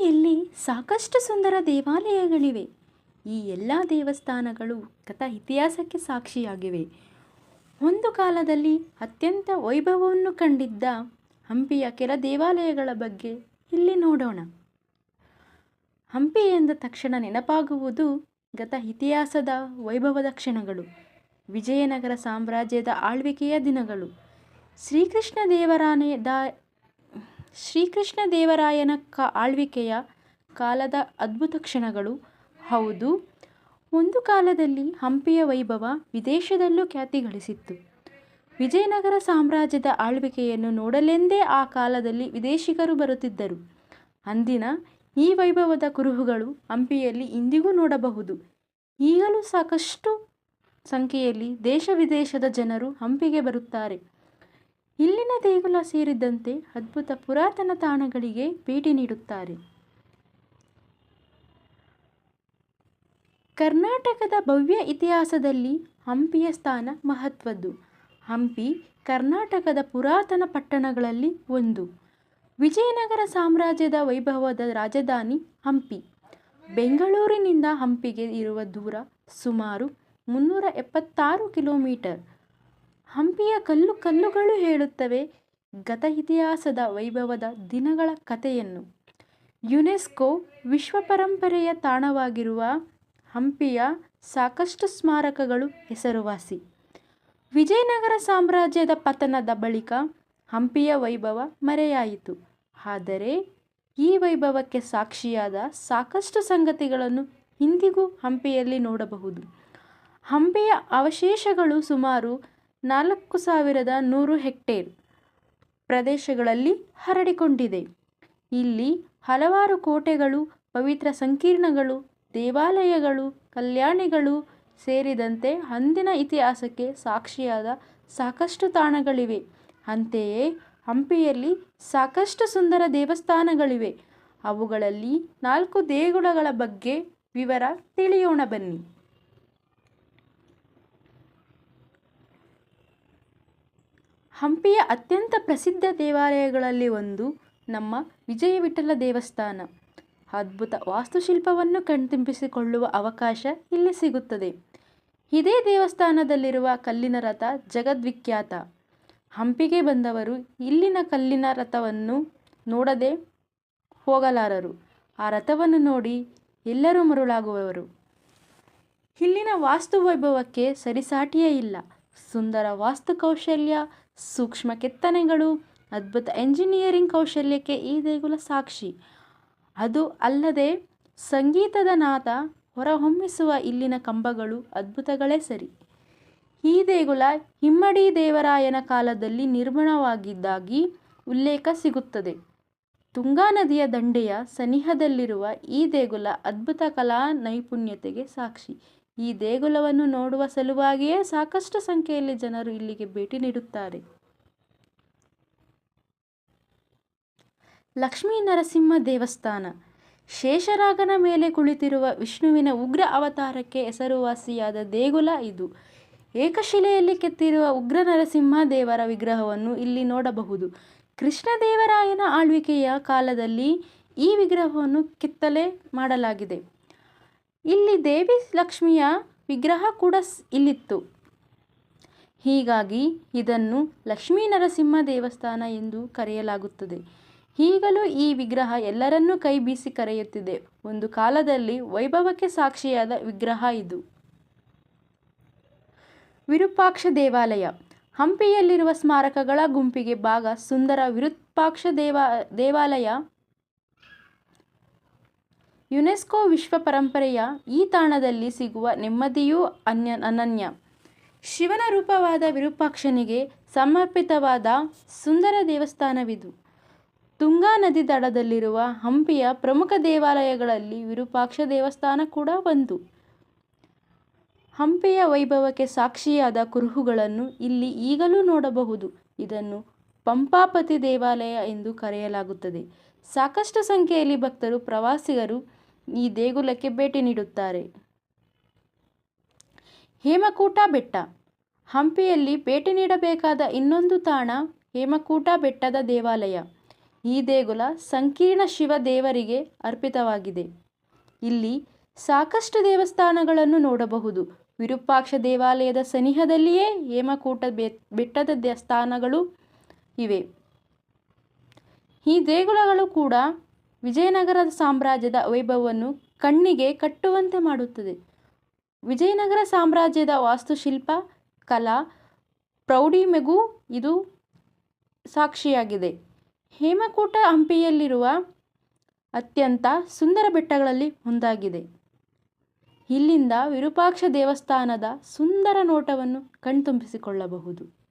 ಹಂಪಿಯಲ್ಲಿ ಸಾಕಷ್ಟು ಸುಂದರ ದೇವಾಲಯಗಳಿವೆ. ಈ ಎಲ್ಲ ದೇವಸ್ಥಾನಗಳು ಇತಿಹಾಸಕ್ಕೆ ಸಾಕ್ಷಿಯಾಗಿವೆ. ಒಂದು ಕಾಲದಲ್ಲಿ ಅತ್ಯಂತ ವೈಭವವನ್ನು ಕಂಡಿದ್ದ ಹಂಪಿಯ ಕೆಲ ದೇವಾಲಯಗಳ ಬಗ್ಗೆ ಇಲ್ಲಿ ನೋಡೋಣ. ಹಂಪಿ ಎಂದ ತಕ್ಷಣ ನೆನಪಾಗುವುದು ಇತಿಹಾಸದ ವೈಭವದ ಕ್ಷಣಗಳು, ವಿಜಯನಗರ ಸಾಮ್ರಾಜ್ಯದ ಆಳ್ವಿಕೆಯ ದಿನಗಳು, ಶ್ರೀಕೃಷ್ಣ ದೇವರಾಯನ ಆಳ್ವಿಕೆಯ ಕಾಲದ ಅದ್ಭುತ ಕ್ಷಣಗಳು. ಹೌದು, ಒಂದು ಕಾಲದಲ್ಲಿ ಹಂಪಿಯ ವೈಭವ ವಿದೇಶದಲ್ಲೂ ಖ್ಯಾತಿ ಗಳಿಸಿತ್ತು. ವಿಜಯನಗರ ಸಾಮ್ರಾಜ್ಯದ ಆಳ್ವಿಕೆಯನ್ನು ನೋಡಲೆಂದೇ ಆ ಕಾಲದಲ್ಲಿ ವಿದೇಶಿಗರು ಬರುತ್ತಿದ್ದರು. ಅಂದಿನ ಈ ವೈಭವದ ಕುರುಹುಗಳು ಹಂಪಿಯಲ್ಲಿ ಇಂದಿಗೂ ನೋಡಬಹುದು. ಈಗಲೂ ಸಾಕಷ್ಟು ಸಂಖ್ಯೆಯಲ್ಲಿ ದೇಶ ವಿದೇಶದ ಜನರು ಹಂಪಿಗೆ ಬರುತ್ತಾರೆ. ಇಲ್ಲಿನ ದೇಗುಲ ಸೇರಿದಂತೆ ಅದ್ಭುತ ಪುರಾತನ ತಾಣಗಳಿಗೆ ಭೇಟಿ ನೀಡುತ್ತಾರೆ. ಕರ್ನಾಟಕದ ಭವ್ಯ ಇತಿಹಾಸದಲ್ಲಿ ಹಂಪಿಯ ಸ್ಥಾನ ಮಹತ್ವದ್ದು. ಹಂಪಿ ಕರ್ನಾಟಕದ ಪುರಾತನ ಪಟ್ಟಣಗಳಲ್ಲಿ ಒಂದು. ವಿಜಯನಗರ ಸಾಮ್ರಾಜ್ಯದ ವೈಭವದ ರಾಜಧಾನಿ ಹಂಪಿ. ಬೆಂಗಳೂರಿನಿಂದ ಹಂಪಿಗೆ ಇರುವ ದೂರ ಸುಮಾರು 376 ಕಿಲೋಮೀಟರ್. ಹಂಪಿಯ ಕಲ್ಲುಗಳು ಹೇಳುತ್ತವೆ ಇತಿಹಾಸದ ವೈಭವದ ದಿನಗಳ ಕಥೆಯನ್ನು. ಯುನೆಸ್ಕೋ ವಿಶ್ವ ಪರಂಪರೆಯ ತಾಣವಾಗಿರುವ ಹಂಪಿಯ ಸಾಕಷ್ಟು ಸ್ಮಾರಕಗಳು ಹೆಸರುವಾಸಿ. ವಿಜಯನಗರ ಸಾಮ್ರಾಜ್ಯದ ಪತನದ ಬಳಿಕ ಹಂಪಿಯ ವೈಭವ ಮರೆಯಾಯಿತು. ಆದರೆ ಈ ವೈಭವಕ್ಕೆ ಸಾಕ್ಷಿಯಾದ ಸಾಕಷ್ಟು ಸಂಗತಿಗಳನ್ನು ಇಂದಿಗೂ ಹಂಪಿಯಲ್ಲಿ ನೋಡಬಹುದು. ಹಂಪಿಯ ಅವಶೇಷಗಳು ಸುಮಾರು 4100 ಹೆಕ್ಟೇರ್ ಪ್ರದೇಶಗಳಲ್ಲಿ ಹರಡಿಕೊಂಡಿದೆ. ಇಲ್ಲಿ ಹಲವಾರು ಕೋಟೆಗಳು, ಪವಿತ್ರ ಸಂಕೀರ್ಣಗಳು, ದೇವಾಲಯಗಳು, ಕಲ್ಯಾಣಿಗಳು ಸೇರಿದಂತೆ ಅಂದಿನ ಇತಿಹಾಸಕ್ಕೆ ಸಾಕ್ಷಿಯಾದ ಸಾಕಷ್ಟು ತಾಣಗಳಿವೆ. ಅಂತೆಯೇ ಹಂಪಿಯಲ್ಲಿ ಸಾಕಷ್ಟು ಸುಂದರ ದೇವಸ್ಥಾನಗಳಿವೆ. ಅವುಗಳಲ್ಲಿ 4 ದೇಗುಲಗಳ ಬಗ್ಗೆ ವಿವರ ತಿಳಿಯೋಣ ಬನ್ನಿ. ಹಂಪಿಯ ಅತ್ಯಂತ ಪ್ರಸಿದ್ಧ ದೇವಾಲಯಗಳಲ್ಲಿ ಒಂದು ನಮ್ಮ ವಿಜಯ ವಿಠಲ ದೇವಸ್ಥಾನ. ಅದ್ಭುತ ವಾಸ್ತುಶಿಲ್ಪವನ್ನು ಕಣ್ತುಂಬಿಸಿಕೊಳ್ಳುವ ಅವಕಾಶ ಇಲ್ಲಿ ಸಿಗುತ್ತದೆ. ಇದೇ ದೇವಸ್ಥಾನದಲ್ಲಿರುವ ಕಲ್ಲಿನ ರಥ ಜಗದ್ವಿಖ್ಯಾತ. ಹಂಪಿಗೆ ಬಂದವರು ಇಲ್ಲಿನ ಕಲ್ಲಿನ ರಥವನ್ನು ನೋಡದೆ ಹೋಗಲಾರರು. ಆ ರಥವನ್ನು ನೋಡಿ ಎಲ್ಲರೂ ಮರುಳಾಗುವವರು. ಇಲ್ಲಿನ ವಾಸ್ತು ವೈಭವಕ್ಕೆ ಸರಿಸಾಟಿಯೇ ಇಲ್ಲ. ಸುಂದರ ವಾಸ್ತುಕೌಶಲ್ಯ, ಸೂಕ್ಷ್ಮ ಕೆತ್ತನೆಗಳು, ಅದ್ಭುತ ಎಂಜಿನಿಯರಿಂಗ್ ಕೌಶಲ್ಯಕ್ಕೆ ಈ ದೇಗುಲ ಸಾಕ್ಷಿ. ಅದು ಅಲ್ಲದೆ ಸಂಗೀತದ ನಾದ ಹೊರಹೊಮ್ಮಿಸುವ ಇಲ್ಲಿನ ಕಂಬಗಳು ಅದ್ಭುತಗಳೇ ಸರಿ. ಈ ದೇಗುಲ ಇಮ್ಮಡಿ ದೇವರಾಯನ ಕಾಲದಲ್ಲಿ ನಿರ್ಮಾಣವಾಗಿದ್ದಾಗಿ ಉಲ್ಲೇಖ ಸಿಗುತ್ತದೆ. ತುಂಗಾ ನದಿಯ ದಂಡೆಯ ಸನಿಹದಲ್ಲಿರುವ ಈ ದೇಗುಲ ಅದ್ಭುತ ಕಲಾ ನೈಪುಣ್ಯತೆಗೆ ಸಾಕ್ಷಿ. ಈ ದೇಗುಲವನ್ನು ನೋಡುವ ಸಲುವಾಗಿಯೇ ಸಾಕಷ್ಟು ಸಂಖ್ಯೆಯಲ್ಲಿ ಜನರು ಇಲ್ಲಿಗೆ ಭೇಟಿ ನೀಡುತ್ತಾರೆ. ಲಕ್ಷ್ಮೀ ನರಸಿಂಹ ದೇವಸ್ಥಾನ. ಶೇಷರಾಗನ ಮೇಲೆ ಕುಳಿತಿರುವ ವಿಷ್ಣುವಿನ ಉಗ್ರ ಅವತಾರಕ್ಕೆ ಹೆಸರುವಾಸಿಯಾದ ದೇಗುಲ ಇದು. ಏಕಶಿಲೆಯಲ್ಲಿ ಕೆತ್ತಿರುವ ಉಗ್ರ ನರಸಿಂಹ ದೇವರ ವಿಗ್ರಹವನ್ನು ಇಲ್ಲಿ ನೋಡಬಹುದು. ಕೃಷ್ಣದೇವರಾಯನ ಆಳ್ವಿಕೆಯ ಕಾಲದಲ್ಲಿ ಈ ವಿಗ್ರಹವನ್ನು ಕೆತ್ತನೆ ಮಾಡಲಾಗಿದೆ. ಇಲ್ಲಿ ದೇವಿ ಲಕ್ಷ್ಮಿಯ ವಿಗ್ರಹ ಕೂಡ ಇಲ್ಲಿತ್ತು. ಹೀಗಾಗಿ ಇದನ್ನು ಲಕ್ಷ್ಮೀ ನರಸಿಂಹ ದೇವಸ್ಥಾನ ಎಂದು ಕರೆಯಲಾಗುತ್ತದೆ. ಈಗಲೂ ಈ ವಿಗ್ರಹ ಎಲ್ಲರನ್ನೂ ಕೈ ಬೀಸಿ ಕರೆಯುತ್ತಿದೆ. ಒಂದು ಕಾಲದಲ್ಲಿ ವೈಭವಕ್ಕೆ ಸಾಕ್ಷಿಯಾದ ವಿಗ್ರಹ ಇದು. ವಿರೂಪಾಕ್ಷ ದೇವಾಲಯ. ಹಂಪಿಯಲ್ಲಿರುವ ಸ್ಮಾರಕಗಳ ಗುಂಪಿಗೆ ಭಾಗ ಸುಂದರ ವಿರೂಪಾಕ್ಷ ದೇವಾಲಯ. ಯುನೆಸ್ಕೋ ವಿಶ್ವ ಪರಂಪರೆಯ ಈ ತಾಣದಲ್ಲಿ ಸಿಗುವ ನೆಮ್ಮದಿಯೂ ಅನನ್ಯ. ಶಿವನ ರೂಪವಾದ ವಿರೂಪಾಕ್ಷನಿಗೆ ಸಮರ್ಪಿತವಾದ ಸುಂದರ ದೇವಸ್ಥಾನವಿದು. ತುಂಗಾ ನದಿ ದಡದಲ್ಲಿರುವ ಹಂಪಿಯ ಪ್ರಮುಖ ದೇವಾಲಯಗಳಲ್ಲಿ ವಿರೂಪಾಕ್ಷ ದೇವಸ್ಥಾನ ಕೂಡ ಒಂದು. ಹಂಪಿಯ ವೈಭವಕ್ಕೆ ಸಾಕ್ಷಿಯಾದ ಕುರುಹುಗಳನ್ನು ಇಲ್ಲಿ ಈಗಲೂ ನೋಡಬಹುದು. ಇದನ್ನು ಪಂಪಾಪತಿ ದೇವಾಲಯ ಎಂದು ಕರೆಯಲಾಗುತ್ತದೆ. ಸಾಕಷ್ಟು ಸಂಖ್ಯೆಯಲ್ಲಿ ಭಕ್ತರು, ಪ್ರವಾಸಿಗರು ಈ ದೇಗುಲಕ್ಕೆ ಭೇಟಿ ನೀಡುತ್ತಾರೆ. ಹೇಮಕೂಟ ಬೆಟ್ಟ. ಹಂಪಿಯಲ್ಲಿ ಭೇಟಿ ನೀಡಬೇಕಾದ ಇನ್ನೊಂದು ತಾಣ ಹೇಮಕೂಟ ಬೆಟ್ಟದ ದೇವಾಲಯ. ಈ ದೇಗುಲ ಸಂಕೀರ್ಣ ಶಿವ ದೇವರಿಗೆ ಅರ್ಪಿತವಾಗಿದೆ. ಇಲ್ಲಿ ಸಾಕಷ್ಟು ದೇವಸ್ಥಾನಗಳನ್ನು ನೋಡಬಹುದು. ವಿರೂಪಾಕ್ಷ ದೇವಾಲಯದ ಸನಿಹದಲ್ಲಿಯೇ ಹೇಮಕೂಟ ಬೆಟ್ಟದ ದೇವಸ್ಥಾನಗಳು ಇವೆ. ಈ ದೇಗುಲಗಳು ಕೂಡ ವಿಜಯನಗರ ಸಾಮ್ರಾಜ್ಯದ ವೈಭವವನ್ನು ಕಣ್ಣಿಗೆ ಕಟ್ಟುವಂತೆ ಮಾಡುತ್ತದೆ. ವಿಜಯನಗರ ಸಾಮ್ರಾಜ್ಯದ ವಾಸ್ತುಶಿಲ್ಪ ಕಲಾ ಪ್ರೌಢಿಮೆಗೂ ಇದು ಸಾಕ್ಷಿಯಾಗಿದೆ. ಹೇಮಕೂಟ ಹಂಪಿಯಲ್ಲಿರುವ ಅತ್ಯಂತ ಸುಂದರ ಬೆಟ್ಟಗಳಲ್ಲಿ ಒಂದಾಗಿದೆ. ಇಲ್ಲಿಂದ ವಿರೂಪಾಕ್ಷ ದೇವಸ್ಥಾನದ ಸುಂದರ ನೋಟವನ್ನು ಕಣ್ತುಂಬಿಸಿಕೊಳ್ಳಬಹುದು.